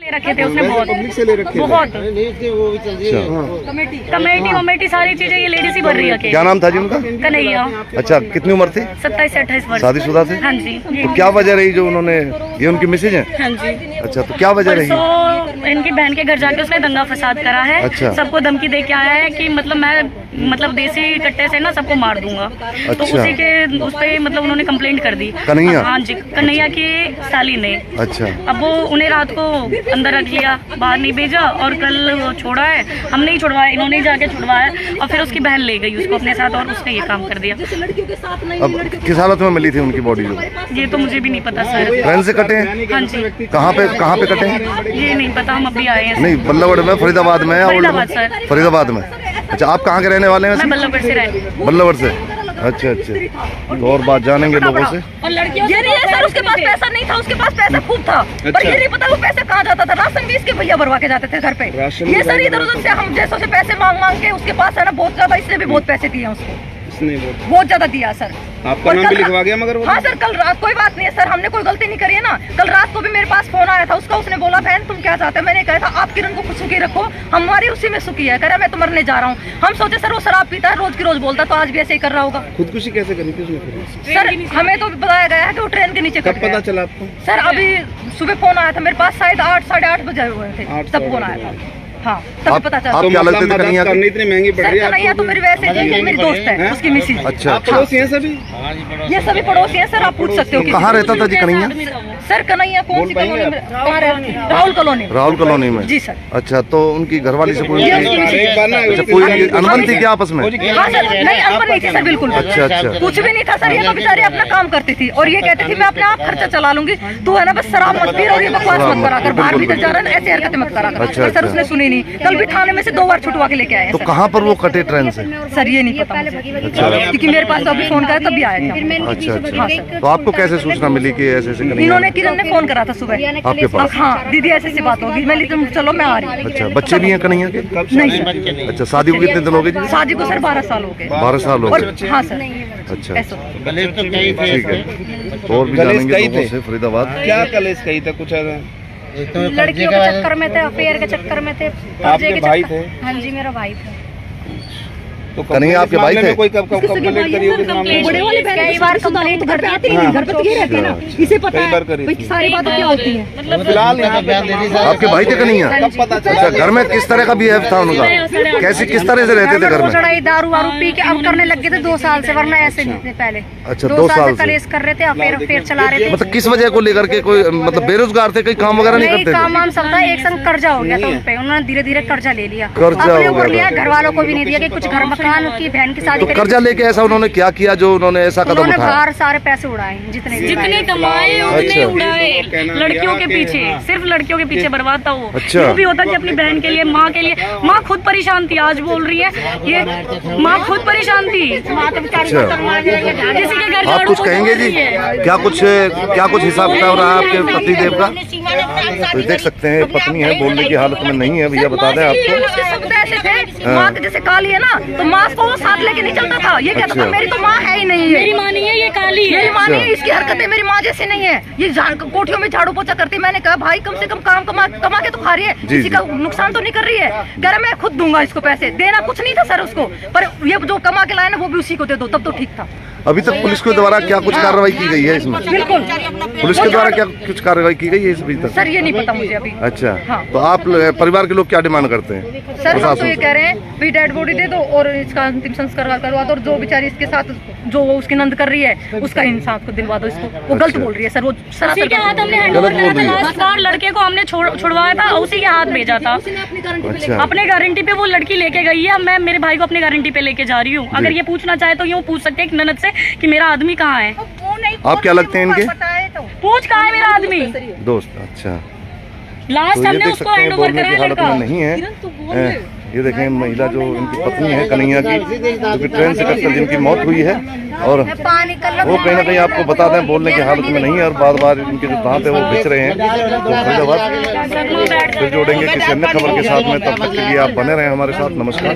रखे थे उसने बहुत कमेटी वमेटी सारी चीजें ये लेडीज ही भर रही है। क्या नाम था जी उनका? कन्हैया। अच्छा, कितनी उम्र थी? 27 से 28 वर्ष। शादीशुदा थे? हाँ जी। तो क्या वजह रही जो उन्होंने, ये उनकी मिसेज है? हाँ जी। अच्छा, तो क्या वजह रही? इनकी बहन के घर जाके उसने दंगा फसाद करा है। अच्छा। सबको धमकी दे के आया है कि मतलब मैं देसी कट्टे से ना सबको मार दूंगा। अच्छा। तो उसी के उस पे मतलब उन्होंने कंप्लेंट कर दी। कन्हैया? हाँ जी, कन्हैया की साली ने। अच्छा। अब वो उन्हें रात को अंदर रख लिया, बाहर नहीं भेजा और कल छोड़ा है। हमने ही छुड़वाया, इन्होंने ही जाके छुड़वाया और फिर उसकी बहन ले गई उसको अपने साथ और उसने ये काम कर दिया। अब किस हालत में मिली थी उनकी बॉडी? जो ये तो मुझे भी नहीं पता सर। ट्रेन से कटे हैं? हाँ जी। कहाँ पे कटे हैं? ये नहीं पता, हम अभी आए हैं। नहीं, बल्लभगढ़ में, फरीदाबाद में? फरीदाबाद सर। फरीदाबाद में। अच्छा, आप कहाँ के रहने वाले हैं? मैं बल्लभगढ़ से रही। बल्लभगढ़ से। अच्छा अच्छा, तो और बात जानेंगे लोगों से। और लड़कियों ये नहीं है सर, उसके पास पैसा नहीं था, उसके पास पैसा खूब था। पर ये नहीं पता वो पैसा कहाँ जाता था। राशन भी इसके भैया भरवा के जाते थे घर पे। ये सर इधर उधर से हम जैसों से पैसे मांग के उसके पास है ना बहुत ज्यादा, इसने भी बहुत पैसे दिए उसको, बहुत ज्यादा दिया सर। आपका नाम भी लिखवा गया मगर? हाँ सर, कल रात कोई बात नहीं है सर, हमने कोई गलती नहीं करी है ना। कल रात को भी मेरे पास फोन आया था उसका, उसने बोला बहन तुम क्या चाहते हो? मैंने कहा था आप किरण को सुखी रखो, हमारी उसी में सुखी है। कह रहा मैं तो मरने जा रहा हूँ। हम सोचे सर वो शराब पीता है, रोज की रोज बोलता, तो आज भी ऐसे ही कर रहा होगा। खुदकुशी कैसे करी थी उसने? सर हमें तो बताया गया है कि वो ट्रेन के नीचे कब पता चला आपको? सर अभी सुबह फोन आया था मेरे पास, शायद 8 साढ़े 8 बजे हुए थे तब फोन आया था। हाँ तभी पता चला। आप क्या लगते थे कन्हैया की? इतनी महंगी पड़ रही है? कन्हैया तो मेरी वैसे ही मेरी दोस्त है, उसकी मिसेज। अच्छा। आप पड़ोसी हैं सभी? ये सभी पड़ोसी हैं सर, आप पूछ सकते हो। कहाँ रहता था जी कन्हैया? सर कन्हैया कौन सी कॉलोनी में? राहुल कॉलोनी। राहुल कॉलोनी में? जी सर। अच्छा, तो उनकी घरवाली से कोई अनबन थी क्या आपस में? हाँ सर, नहीं अनबन नहीं थी सर, बिल्कुल। अच्छा अच्छा, कुछ भी नहीं था सर। ये तो बेचारे अपना काम करती थी और ये कहती थी मैं अपने आप खर्चा चला लूंगी, तू है ना बस शराब मत पी और ये बकवास मत करा कर, बाहर भीतर जा रहा है ऐसे हरकतें मत करा कर। सर उसने सुनी नहीं, कल भी थाने में से 2 बार छुटवा के लेके आए। तो कहाँ पर वो कटे ट्रेन से? सर ये नहीं पता मुझे, क्योंकि मेरे पास तो अभी फोन करा तभी आया था। अच्छा अच्छा, तो आपको कैसे सूचना मिली कि ऐसे ऐसे? इन्होंने किरण ने फोन करा था सुबह आपके पास? हाँ दीदी ऐसे ऐसी बात होगी, मैं तुम चलो मैं आ रही हूँ। अच्छा, बच्चे भी हैं कन्हैया के? नहीं। अच्छा, शादी को कितने दिन हो गए जी? शादी को सर 12 साल हो गए। 12 साल हो गए? हाँ सर। अच्छा, ऐसा ठीक है। और भी जानेंगे लोगों से फरीदाबाद। क्या कलेश कही था कुछ? लड़कियों के चक्कर में थे, अफेयर के चक्कर में थे। आपके भाई थे? हाँ जी, मेरा भाई था। तो कन्हैया आपके भाई थे? कोई कब कंप्लेंट करी होगी इस मामले में? कई बार कंप्लेंट कर दी थी। घर पे ये रहते हैं ना, इसे पता है सारी बातें क्या होती है। फिलहाल यहाँ पे आपके भाई थे कन्हैया? अच्छा, घर में किस तरह का बिहेव था उनका? कैसे किस तरह से रहते थे घर में? लड़ाई दारू वारू पी के अब करने लग गए थे 2 साल से, वरना ऐसे नहीं थे पहले। अच्छा, 2 साल से कलेश कर रहे थे, अफेयर चला रहे थे। मतलब किस वजह को लेकर के? कोई मतलब बेरोजगार थे, कोई काम वगैरह नहीं करते? काम वाम सब था, एक संग कर्जा हो गया था उन पे, उन्होंने धीरे धीरे कर्जा ले लिया, कर्जा अपने ऊपर लिया, घर वालों को भी नहीं दिया कि कुछ घर मकान की बहन की शादी तो कर्जा लेके ऐसा उन्होंने क्या किया जो उन्होंने ऐसा कदम उन्होंने उठाया? बाहर सारे पैसे उड़ाए, जितने कमाए उतने अच्छा। उड़ाए। लड़कियों के पीछे, सिर्फ लड़कियों के पीछे बर्बाद था वो। अच्छा। जो भी होता कि अपनी बहन के लिए, माँ के लिए। माँ खुद परेशान थी, आज बोल रही है ये, माँ खुद परेशान थी। अच्छा, किसी के घर आप कुछ कहेंगे जी? क्या कुछ हिसाब किताब रहा आपके पतिदेव का? तो देख सकते हैं, पत्नी है, बोलने की हालत में नहीं है। भैया बता दें आपको, माँ के जैसे काली है ना, तो माँ को वो साथ लेके नहीं चलता था। ये कहता था मेरी तो माँ है ही नहीं है, मेरी माँ नहीं है, ये काली है, मेरी माँ नहीं है, इसकी हरकतें मेरी माँ जैसे नहीं है। ये कोठियों में झाड़ू पोछा करती है। मैंने कहा भाई कम से कम काम कमा के तो खा रही है, किसी का नुकसान तो नहीं कर रही है। कह रहा मैं खुद दूंगा इसको पैसे। देना कुछ नहीं था सर उसको, पर ये जो कमा के लाया ना वो भी उसी को दे दो, तब तो ठीक था। अभी तक पुलिस के द्वारा क्या कुछ कार्रवाई की गई है इसमें? बिल्कुल, पुलिस के द्वारा क्या कुछ कार्रवाई की गई है इस अभी तक? सर ये नहीं पता मुझे अभी। अच्छा, हाँ। तो आप परिवार के लोग क्या डिमांड करते हैं? सर हम तो ये कह रहे हैं भी डेड बॉडी दे दो और इसका अंतिम संस्कार करवा दो, और जो बेचारी इसके साथ जो उसकी नंद कर रही है उसका इंसाफ को दिलवा दो इसको। वो गलत बोल रही है सर, वो सरासर लास्ट बार लड़के को हमने छुड़वाया था, उसी के हाथ भेजा था। अच्छा, अपने गारंटी पे वो लड़की लेके गई है। मैं मेरे भाई को अपने गारंटी पे लेके जा रही हूँ। अगर ये पूछना चाहे तो यूँ पूछ सकते हैं ननद से कि मेरा आदमी कहाँ है। आप क्या लगते हैं इनके? पूछ कहाँ है मेरा आदमी दोस्त? अच्छा, लास्ट तो ये हमने देख उसको सकते हैं हैंड ओवर बोलने की कराया हालत में नहीं है। ये देखें, महिला जो इनकी पत्नी है कन्हैया की, जो कि ट्रेन से कटकर जिनकी मौत हुई है, और वो कहीं ना कहीं आपको बता दें बोलने की हालत में नहीं है, और बार बार इनके जो दांत है वो बिछ रहे हैं। तो फरीदाबाद फिर जोड़ेंगे किसी अन्य खबर के साथ में, तब तक के लिए आप बने रहें हमारे साथ। नमस्कार।